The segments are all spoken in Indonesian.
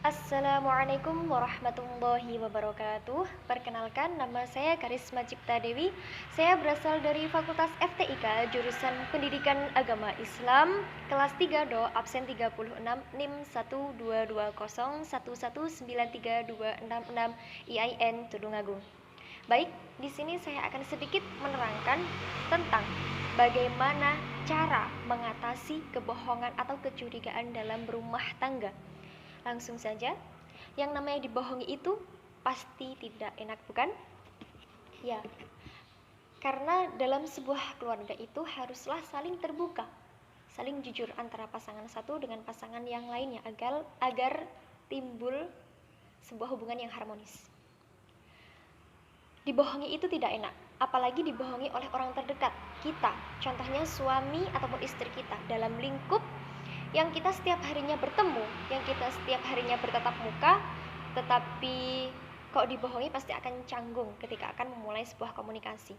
Assalamualaikum warahmatullahi wabarakatuh. Perkenalkan, nama saya Karisma Cipta Dewi. Saya berasal dari Fakultas FTIK, jurusan Pendidikan Agama Islam, kelas 3 Do, absen 36, NIM 12201193266 IAIN Tulungagung. Baik, di sini saya akan sedikit menerangkan tentang bagaimana cara mengatasi kebohongan atau kecurigaan dalam rumah tangga. Langsung saja, yang namanya dibohongi itu pasti tidak enak, bukan? Ya, karena dalam sebuah keluarga itu haruslah saling terbuka, saling jujur antara pasangan satu dengan pasangan yang lainnya agar timbul sebuah hubungan yang harmonis. Dibohongi itu tidak enak, apalagi dibohongi oleh orang terdekat kita, contohnya suami ataupun istri kita dalam lingkup yang kita setiap harinya bertemu, yang kita setiap harinya bertatap muka, tetapi kok dibohongi pasti akan canggung ketika akan memulai sebuah komunikasi.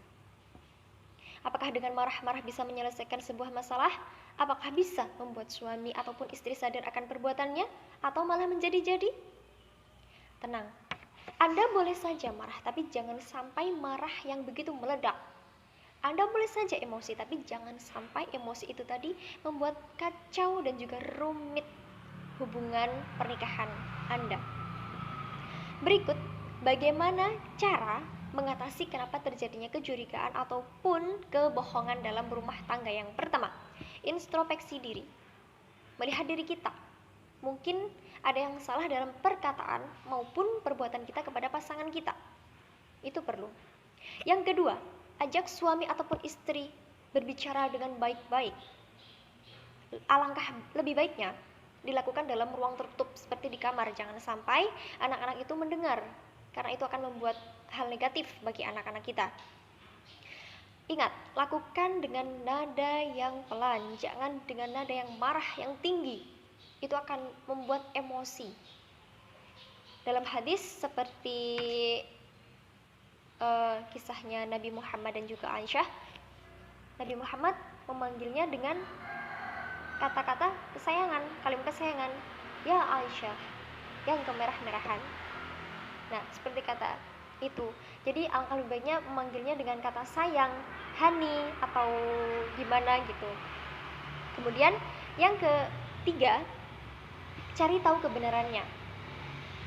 Apakah dengan marah-marah bisa menyelesaikan sebuah masalah? Apakah bisa membuat suami ataupun istri sadar akan perbuatannya? Atau malah menjadi-jadi? Tenang, Anda boleh saja marah, tapi jangan sampai marah yang begitu meledak. Anda boleh saja emosi, tapi jangan sampai emosi itu tadi membuat kacau dan juga rumit hubungan pernikahan Anda. Berikut bagaimana cara mengatasi kenapa terjadinya kecurigaan ataupun kebohongan dalam rumah tangga. Yang pertama, introspeksi diri. Melihat diri kita. Mungkin ada yang salah dalam perkataan maupun perbuatan kita kepada pasangan kita. Itu perlu. Yang kedua, ajak suami ataupun istri berbicara dengan baik-baik. Alangkah lebih baiknya dilakukan dalam ruang tertutup seperti di kamar. Jangan sampai anak-anak itu mendengar, karena itu akan membuat hal negatif bagi anak-anak kita. Ingat, lakukan dengan nada yang pelan, jangan dengan nada yang marah, yang tinggi. Itu akan membuat emosi. Dalam hadis seperti kisahnya Nabi Muhammad dan juga Aisyah, Nabi Muhammad memanggilnya dengan kata-kata kesayangan, kalimat kesayangan, ya Aisyah, yang kemerah-merahan. Nah, seperti kata itu. Jadi alangkah lebih baiknya memanggilnya dengan kata sayang, honey, atau gimana gitu. Kemudian yang ketiga, cari tahu kebenarannya.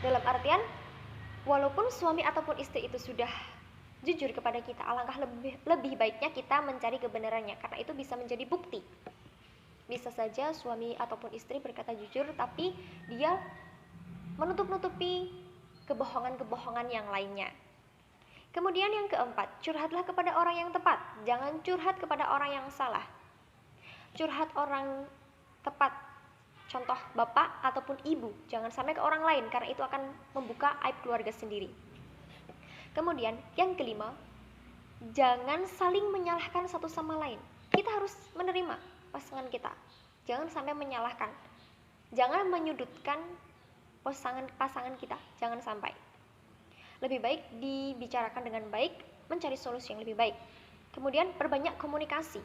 Dalam artian, walaupun suami ataupun istri itu sudah jujur kepada kita, alangkah lebih baiknya kita mencari kebenarannya, karena itu bisa menjadi bukti. Bisa saja suami ataupun istri berkata jujur, tapi dia menutup-nutupi kebohongan-kebohongan yang lainnya. Kemudian yang keempat, curhatlah kepada orang yang tepat. Jangan curhat kepada orang yang salah. Curhat orang tepat, contoh bapak ataupun ibu, jangan sampai ke orang lain, karena itu akan membuka aib keluarga sendiri. Kemudian yang kelima, jangan saling menyalahkan satu sama lain. Kita harus menerima pasangan kita, jangan sampai menyalahkan, jangan menyudutkan pasangan kita, jangan sampai. Lebih baik dibicarakan dengan baik, mencari solusi yang lebih baik. Kemudian perbanyak komunikasi.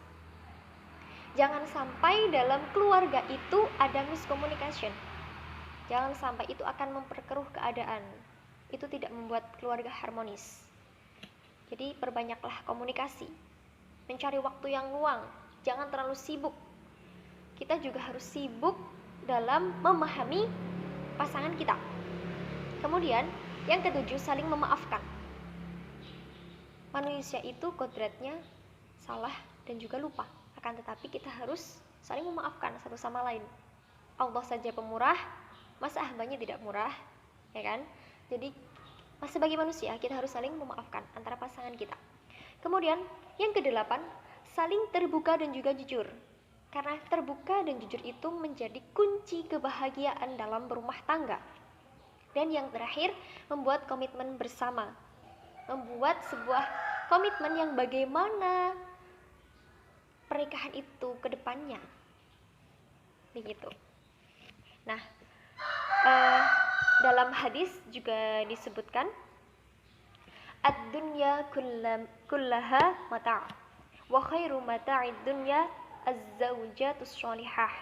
Jangan sampai dalam keluarga itu ada miscommunication. Jangan sampai itu akan memperkeruh keadaan. Itu tidak membuat keluarga harmonis. Jadi perbanyaklah komunikasi. Mencari waktu yang luang. Jangan terlalu sibuk. Kita juga harus sibuk dalam memahami pasangan kita. Kemudian yang ketujuh, saling memaafkan. Manusia itu kodratnya salah dan juga lupa. Akan tetapi kita harus saling memaafkan satu sama lain. Allah saja pemurah, masa hambanya tidak murah, ya kan? Jadi sebagai manusia kita harus saling memaafkan antara pasangan kita. Kemudian yang kedelapan, saling terbuka dan juga jujur. Karena terbuka dan jujur itu menjadi kunci kebahagiaan dalam berumah tangga. Dan yang terakhir, membuat komitmen bersama. Membuat sebuah komitmen yang bagaimana pernikahan itu ke depannya. Begitu. Nah, dalam hadis juga disebutkan, ad-dunya kullaha mata' wa khairu mata'id dunya az-zawjatus sholihah.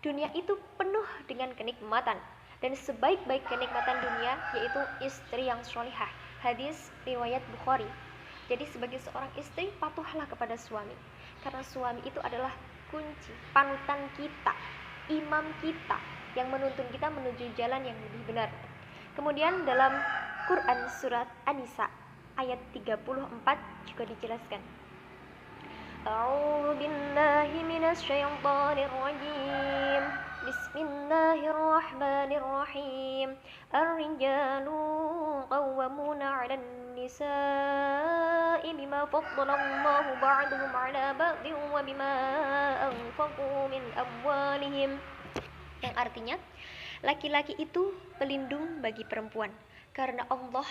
Dunia itu penuh dengan kenikmatan, dan sebaik-baik kenikmatan dunia yaitu istri yang sholihah. Hadis riwayat Bukhari. Jadi sebagai seorang istri patuhlah kepada suami, karena suami itu adalah kunci, panutan kita, imam kita yang menuntun kita menuju jalan yang lebih benar. Kemudian dalam Quran surat An-Nisa ayat 34 juga dijelaskan, A'udzu billahi minasy syaithanir rajim. Bismillahirrahmanirrahim. Ar-rijalu qawwamuna 'alan nisa'i bima faddalallahu ba'dahum 'ala ba'din wa bima anfaqu min amwalihim. Yang artinya, laki-laki itu pelindung bagi perempuan karena Allah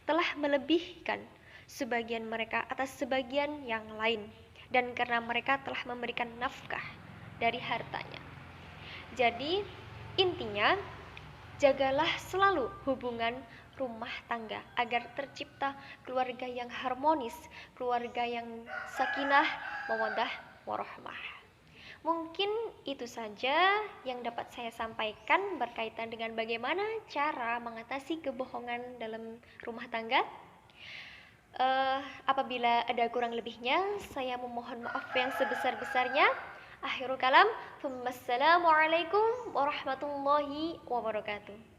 telah melebihkan sebagian mereka atas sebagian yang lain, dan karena mereka telah memberikan nafkah dari hartanya. Jadi intinya, jagalah selalu hubungan rumah tangga agar tercipta keluarga yang harmonis, keluarga yang sakinah, mawaddah, warahmah. Mungkin itu saja yang dapat saya sampaikan berkaitan dengan bagaimana cara mengatasi kebohongan dalam rumah tangga. Apabila ada kurang lebihnya, saya memohon maaf yang sebesar-besarnya. Akhirul kalam, wassalamualaikum warahmatullahi wabarakatuh.